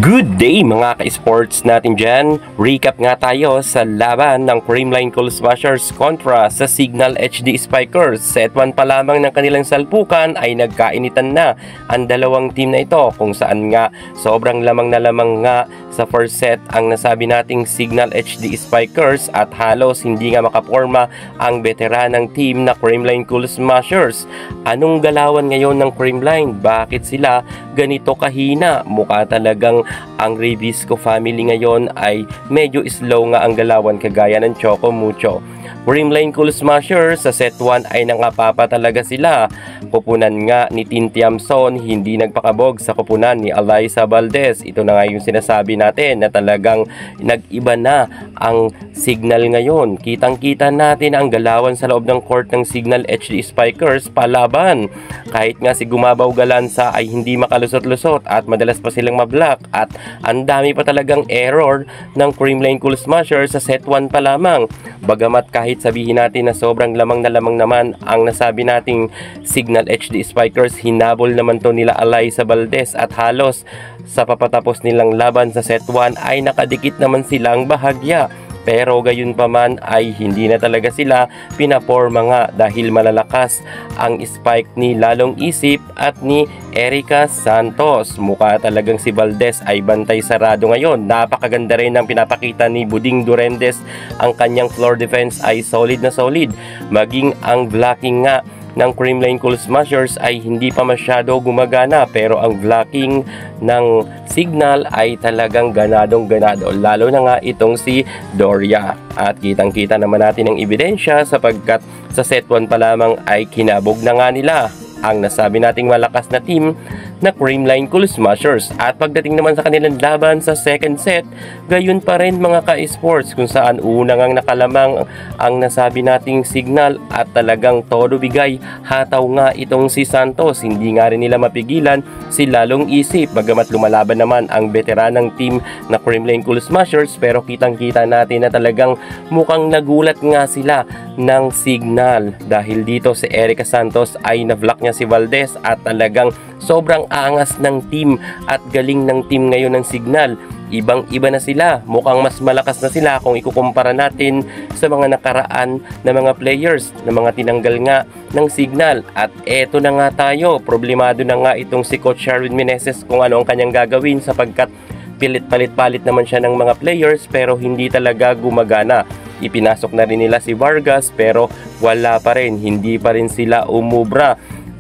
Good day mga ka-sports natin dyan. Recap nga tayo sa laban ng Creamline Cool Smashers kontra sa Signal HD Spikers. Set 1 pa lamang ng kanilang salpukan ay nagkainitan na ang dalawang team na ito, kung saan nga sobrang lamang na lamang nga sa first set ang nasabi nating Signal HD Spikers at halos hindi nga makaporma ang veteranang team na Creamline Cool Smashers. Anong galawan ngayon ng Creamline? Bakit sila ganito kahina? Mukha talagang ang Ribisco family ngayon ay medyo slow nga ang galawan, kagaya ng Choco Mucho. Creamline Cool Smashers sa set 1 ay nangapapa talaga sila. Kupunan nga ni Tintiamson, hindi nagpakabog sa kupunan ni Alyssa Valdez. Ito na nga yung sinasabi natin na talagang nag-iba na ang Signal ngayon. Kitang-kita natin ang galawan sa loob ng court ng Signal HD Spikers palaban. Kahit nga si Gumabaw Galanza ay hindi makalusot-lusot at madalas pa silang mablock, at ang dami pa talagang error ng Creamline Cool Smashers sa set 1 pa lamang. Bagamat kahit sabihin natin na sobrang lamang na lamang naman ang nasabi nating Signal HD Spikers, hinabol naman to nila Alyssa Valdez at halos sa papatapos nilang laban sa set 1 ay nakadikit naman silang bahagya. Pero gayon pa man ay hindi na talaga sila pinaporma nga dahil malalakas ang spike ni Lalong Isip at ni Erica Santos. Mukha talagang si Valdez ay bantay sarado ngayon. Napakaganda rin ang pinapakita ni Buding Durendes. Ang kanyang floor defense ay solid na solid. Maging ang blocking nga ng Creamline Cool Smashers ay hindi pa masyado gumagana, pero ang blocking ng Signal ay talagang ganadong-ganado, lalo na nga itong si Doria. At kitang-kita naman natin ang ebidensya sapagkat sa set 1 pa lamang ay kinabog na nga nila ang nasabi nating malakas na team na Creamline Cool Smashers. At pagdating naman sa kanilang laban sa second set, gayon pa rin mga ka-sports, kung saan unang ang nakalamang ang nasabi nating Signal at talagang todo bigay hataw nga itong si Santos. Hindi nga rin nila mapigilan si Lalong Isip, bagamat lumalaban naman ang veteranang team na Creamline Cool Smashers, pero kitang-kita natin na talagang mukhang nagulat nga sila ng Signal dahil dito si Erica Santos ay na-block niya si Valdez, at talagang sobrang angas ng team at galing ng team ngayon ng Signal. Ibang-iba na sila, mukhang mas malakas na sila kung ikukumpara natin sa mga nakaraan na mga players na mga tinanggal nga ng Signal. At eto na nga tayo, problemado na nga itong si Coach Sherwin Meneses kung ano ang kanyang gagawin, sapagkat pilit-palit-palit naman siya ng mga players pero hindi talaga gumagana. Ipinasok na rin nila si Vargas pero wala pa rin, hindi pa rin sila umubra.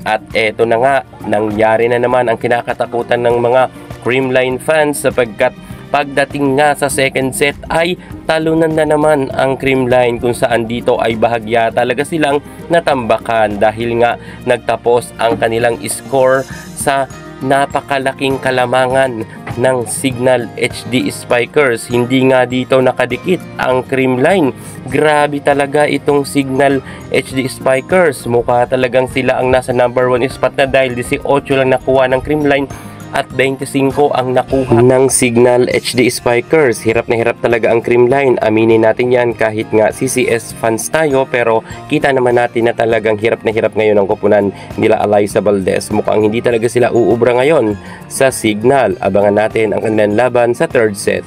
At eto na nga, nangyari na naman ang kinakatakutan ng mga Creamline fans, sapagkat pagdating nga sa second set ay talunan na naman ang Creamline, kung saan dito ay bahagya talaga silang natambakan dahil nga nagtapos ang kanilang score sa napakalaking kalamangan ng Signal HD Spikers. Hindi nga dito nakadikit ang Creamline. Grabe talaga itong Signal HD Spikers. Mukha talagang sila ang nasa number 1 spot na dahil 18 lang nakuha ng Creamline at 25 ang nakuha ng Signal HD Spikers. Hirap na hirap talaga ang Creamline, aminin natin yan kahit nga CCS fans tayo, pero kita naman natin na talagang hirap na hirap ngayon ang kupunan nila Alyssa Valdez. Mukhang hindi talaga sila uubra ngayon sa Signal. Abangan natin ang kanilang laban sa third set.